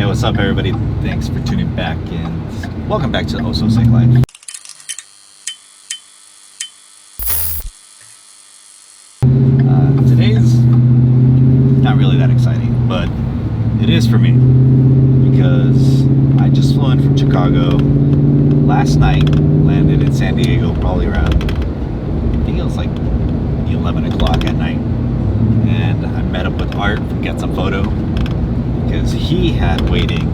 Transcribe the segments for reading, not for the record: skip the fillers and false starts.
Hey, what's up everybody? Thanks for tuning back in. Welcome back to Ososik Life. Today's not really that exciting, but it is for me because I just flew in from Chicago last night, landed in San Diego probably around, I think it was like 11 o'clock at night, and I met up with Art from Get Some Photo because he had waiting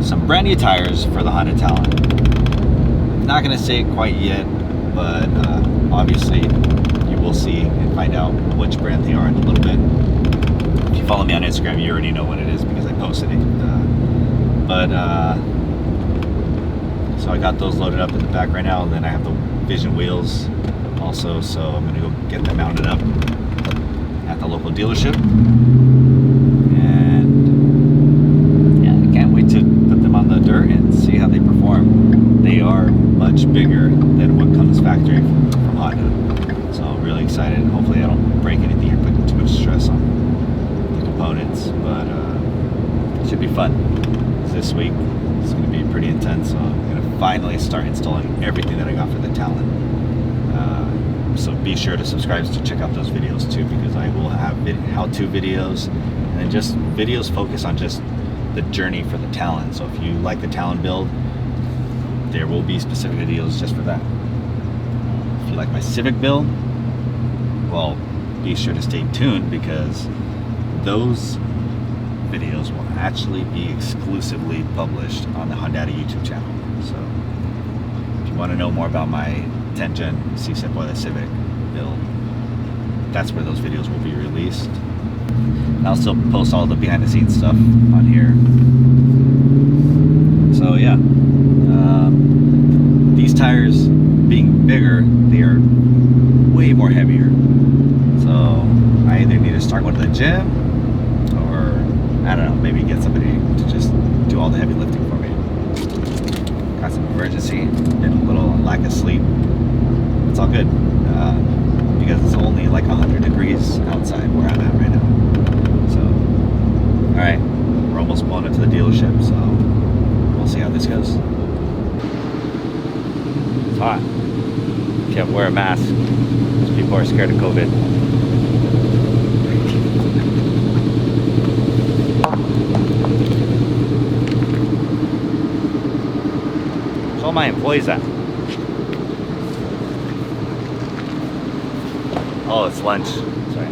some brand new tires for the Honda Talon. I'm not going to say it quite yet, but obviously you will see and find out which brand they are in a little bit. If you follow me on Instagram, you already know what it is because I posted it. So I got those loaded up in the back right now, and then I have the Vision wheels also, so I'm going to go get them mounted up at the local dealership. And see how they perform. They are much bigger than what comes factory from Honda, so I'm really excited. Hopefully I don't break anything or put too much stress on the components, but it should be fun. This week it's going to be pretty intense, so I'm going to finally start installing everything that I got for the Talon. So be sure to subscribe to check out those videos too, because I will have how-to videos and then just videos focused on just the journey for the Talon. So if you like the Talon build, there will be specific videos just for that. If you like my Civic build, well, be sure to stay tuned because those videos will actually be exclusively published on the Honda YouTube channel. So if you want to know more about my 10th gen C-Step Boiler Civic build, that's where those videos will be released. And I'll still post all the behind the scenes stuff on here. So yeah, these tires being bigger, they are way more heavier. So I either need to start going to the gym, or I don't know, maybe get somebody to just do all the heavy lifting for me. Got some emergency, been a little lack of sleep. It's all good because it's only like 100 degrees outside where I'm at right now. Alright, we're almost pulling into the dealership, so we'll see how this goes. It's hot. Can't wear a mask because people are scared of COVID. Where's all my employees at? Oh, it's lunch. Sorry.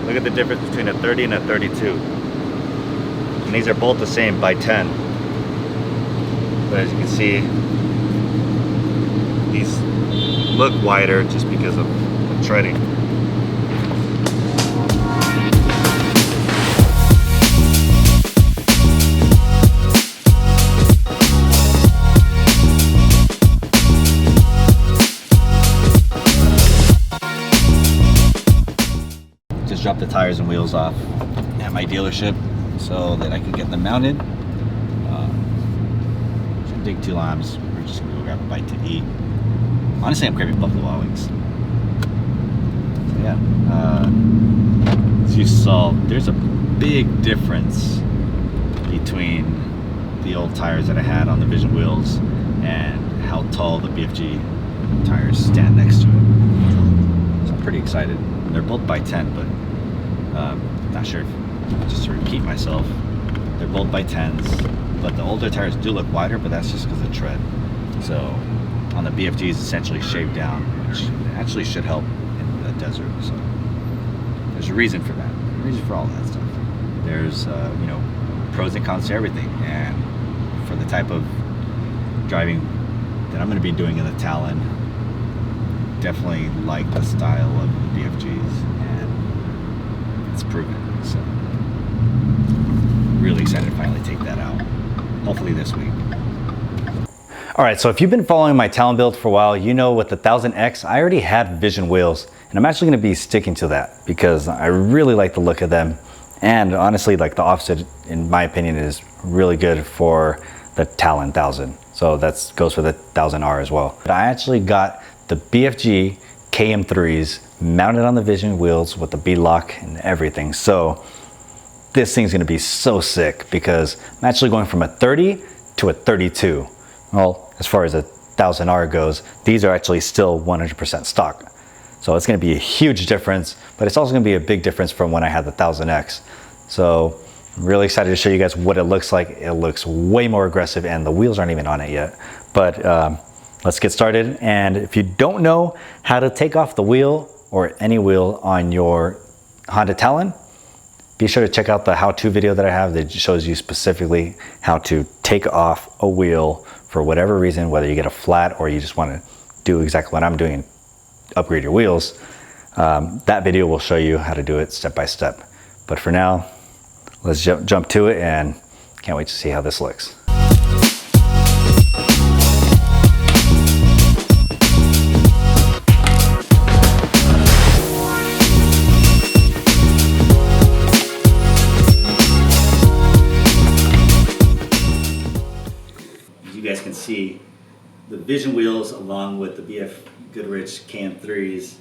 Look at the difference between a 30 and a 32. And these are both the same by 10. But as you can see, these look wider just because of the treading. Drop the tires and wheels off at my dealership so that I can get them mounted. Shouldn't take too long. We're just gonna go grab a bite to eat. Honestly, I'm craving Buffalo Wild Wings. So yeah, as you saw, there's a big difference between the old tires that I had on the Vision wheels and how tall the BFG tires stand next to it. So I'm pretty excited. They're both by 10, but not sure if, just to repeat myself, they're both by 10s, but the older tires do look wider, but that's just because of tread. So on the BFG is essentially shaved down, which actually should help in the desert. So there's a reason for that, a reason for all that stuff. There's you know, pros and cons to everything, and for the type of driving that I'm going to be doing in the Talon, definitely like the style of the BFGs, and it's proven. So really excited to finally take that out. Hopefully this week. All right, so if you've been following my Talon build for a while, you know with the 1000X, I already had Vision wheels, and I'm actually gonna be sticking to that because I really like the look of them. And honestly, like the offset, in my opinion, is really good for the Talon 1000. So that goes for the 1000R as well. But I actually got the BFG KM3s mounted on the Vision wheels with the B-lock and everything. So this thing's gonna be so sick because I'm actually going from a 30 to a 32. Well, as far as a 1000R goes, these are actually still 100% stock. So it's gonna be a huge difference, but it's also gonna be a big difference from when I had the 1000X. So I'm really excited to show you guys what it looks like. It looks way more aggressive and the wheels aren't even on it yet. But let's get started. And if you don't know how to take off the wheel or any wheel on your Honda Talon, be sure to check out the how-to video that I have that shows you specifically how to take off a wheel for whatever reason, whether you get a flat or you just want to do exactly what I'm doing and upgrade your wheels. That video will show you how to do it step by step. But for now, let's jump to it, and can't wait to see how this looks. You guys can see the Vision wheels along with the BFGoodrich KM3s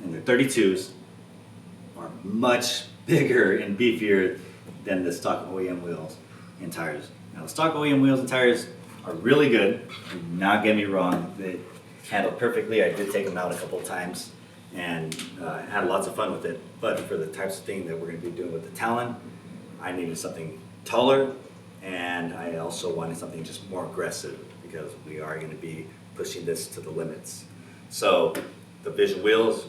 and their 32s are much bigger and beefier than the stock OEM wheels and tires. Now the stock OEM wheels and tires are really good, do not get me wrong, they handle perfectly. I did take them out a couple of times and had lots of fun with it, but for the types of thing that we're going to be doing with the Talon, I needed something taller. And I also wanted something just more aggressive because we are going to be pushing this to the limits. So the Vision wheels,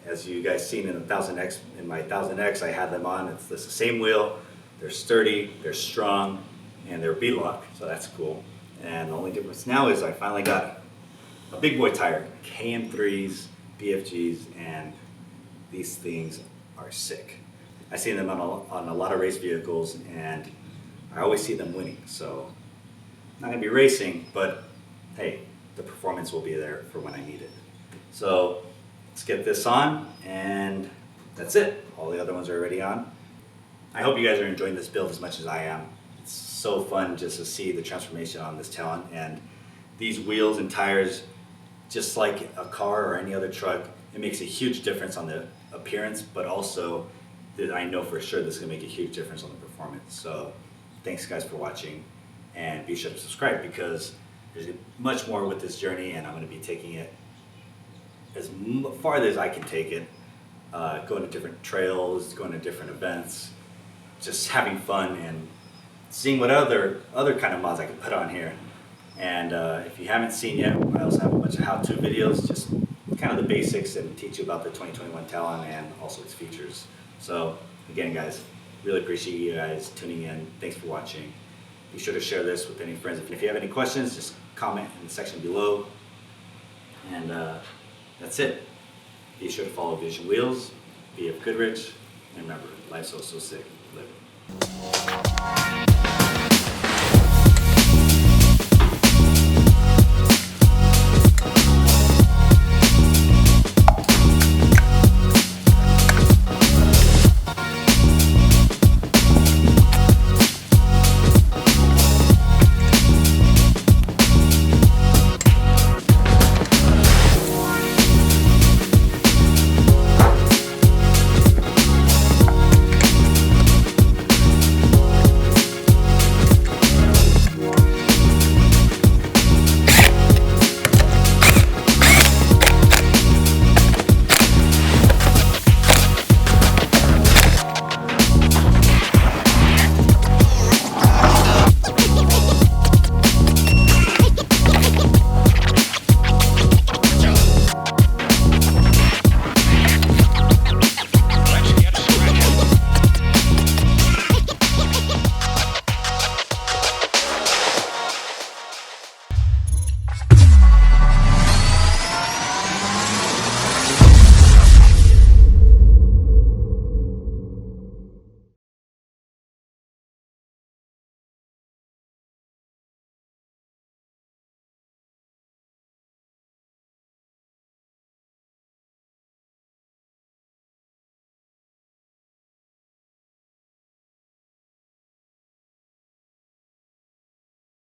as you guys seen in the 1000X, in my 1000X, I had them on. It's the same wheel. They're sturdy, they're strong, and they're B-lock, so that's cool. And the only difference now is I finally got a big boy tire, KM3s, BFGs, and these things are sick. I've seen them on a lot of race vehicles, and I always see them winning, so not gonna be racing, but hey, the performance will be there for when I need it. So let's get this on, and that's it. All the other ones are already on. I hope you guys are enjoying this build as much as I am. It's so fun just to see the transformation on this Talon, and these wheels and tires, just like a car or any other truck, it makes a huge difference on the appearance, but also I know for sure this is gonna make a huge difference on the performance. So thanks guys for watching, and be sure to subscribe because there's much more with this journey, and I'm going to be taking it as farther as I can take it, going to different trails, going to different events, just having fun and seeing what other kind of mods I can put on here. And if you haven't seen yet, I also have a bunch of how-to videos, just kind of the basics, and teach you about the 2021 Talon and also its features. So again guys, really appreciate you guys tuning in. Thanks for watching. Be sure to share this with any friends. If you have any questions, just comment in the section below. And that's it. Be sure to follow Vision Wheels, BFGoodrich, and remember, life's so sick. Live it.